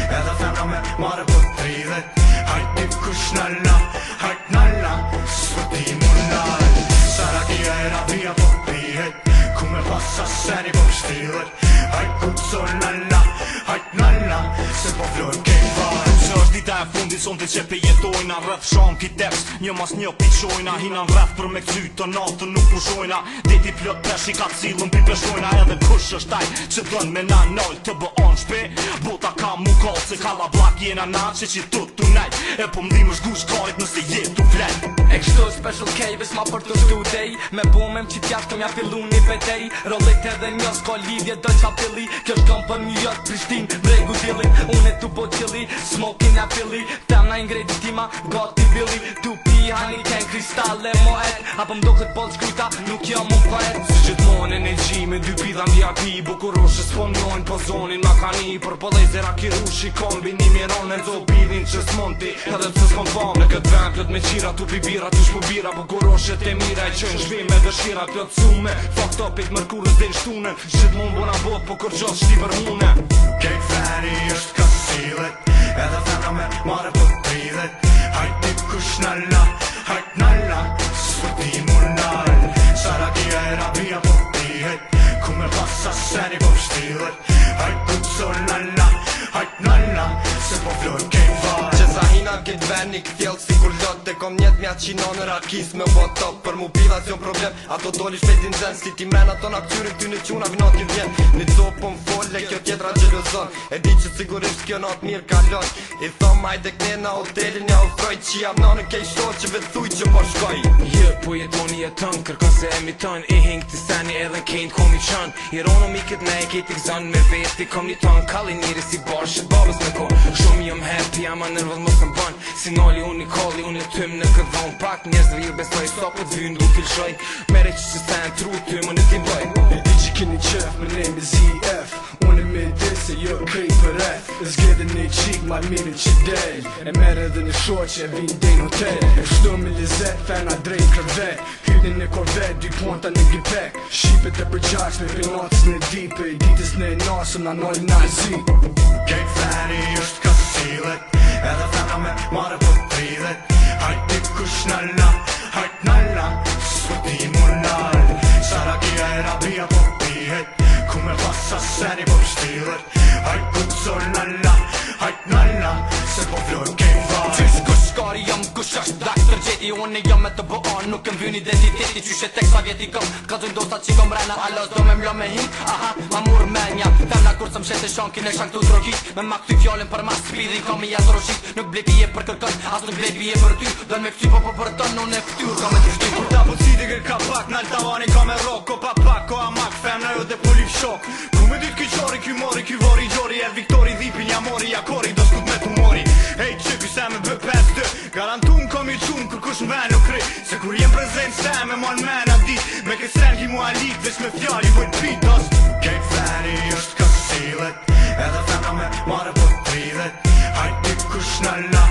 Edhe femna me mare po t'ridhet Hajt dikush nalla, hajt nalla S'poti mu nall Sarakia e rabia po pihet Ku me passa seni po pështilhet Hajt kuco nalla, hajt nalla Se po vlojmë kejt varë Se është dita e fundit sonte që pe jetojna Rrëth sham ki teps, një mas një piqojna Hina vreth për me këzy të natën nuk pushojna Deti plot pesh i ka cilën pi peshojna Edhe kush është taj që dën me na nall të bë shpe Bota ka mu kallë se kalla blak jena na që që tut të najt E po mdim është gush karit nëse jet të flet E kështu special K vis ma për të shtu dej Me bomem që t'jashtëm ja fillu një betej Rollit edhe një s'ka lidhje do qa pilli Kjo shkam për një jot Prishtin bregu dili Unë tu po qili Smokin ja pilli Temna ingredi tima gati billi Tu pi hani ken kristalle mo et Apo mdo këtë bol shkujta nuk jam mu poet Si gjithmonë energji me dy pidha VIP Bukuroshe s'ponojnë po zonin ma kani Për pëllezera kirushi kombinimi ronë Enzo pidhin që s'monti edhe pse s'kom fam Në këtë vend plët me qira tu pi bira tu shpo bira Bukuroshet e mira i qënë zhvim me dëshira plët sume Fucked up it mërkurës dhe shtunen Gjithmonë bona bot po kur gjosh shti për mune Kejt feri është ka silet Edhe femna me mare po t'ridhet Hajt dikush nalla, hajt nalla S'poti mu nall Sarakia e rabia po pihet Ku me passa seni po pështilhet Hajt kuco nalla, hajt nalla Se po vlojmë kejt varë Që sa hina këtë veni këtjellë si kur lot E kom njet mja qina në rakis me bo top Për mu pidha s'jon problem Ato doli shpetin zen Si ti mrena ton aktyrin ty në quna vinat kjo vjen Një copë po m'folle kjo tjetra gjelozon E di që sigurisht kjo nat mirë kalon I thom hajde këne na hotelin ja ofroj Që jam në kej shtot që vetë thuj që po shkoj Po jetoni jetën, kërkon se emiton I hing të seni edhe n'kejnë kom i qën Irono mi këtë nej, kejt i këzën me veti Kom një ton, kalli njëri si barshët babës me ko Shumë jom happy, ama nërvëll mos më bën Sinali unë i kalli, unë i tym në këtë dhon Pak njerëzve ju besoj, sa po t'vynë du t'ilshoj Mere që që sen tru ty, më në t'i bëj E di që keni qef, my name is EF Unë me dise, jo krejt për F Zgjedhe një qik, ma mirin që del E mere dhe një short që e vin dejnë hotel E shtu me lizet, fena drejt kërvet Hytin në korvet, dy ponta në gipek Shqipet e përgjaks me pinatës në dipe I ditës në nasëm, na nolli na zi Kejt feri është ka silet Edhe femna me mare po t'ridhet Hajt dikush nalla, hajt nalla S'poti mu nall Sarakia e rabia po pihet Ku me passa seni po pështilhet Hajt kuco nalla, hajt nalla Se po vlojmë kejt varë Qysh kush shkari jam kush është Dr. Gjeti unë jam me të bëon Nuk këm vyn identiteti Qysh e tek sa vjeti këm Kazojnë dosta që kom rena Alos do me mlo me him Aha, ma mur menja Femna kur të mshet e shankin e shank të drogit Me ma këty fjallin për mas Spidhin kam i jatë roshit Nuk ble pije për kërkën As nuk ble pije për ty Dën me këty po për tën Unë e këtyr kam e të shty Kur ta puciti kër ka pak Nal tavani ka me rock Ko pa pak, ko amak Femna jo dhe poli shok Ku me dit ky qori, ky mori, ky vori gjori E Viktori dhipin ja mori Ja kori do skut me tu mori Hej qëpi se me bë 5-2 Garantun kom i qumë kër kush m'ven nuk kry Se kur jem prezent se me mon men a dit Me kësen ki mua lik Vesh me fjalli vojt pit dos Kejt feri është ka silet Edhe femna me mare po t'ridhet Hajt dikush nalla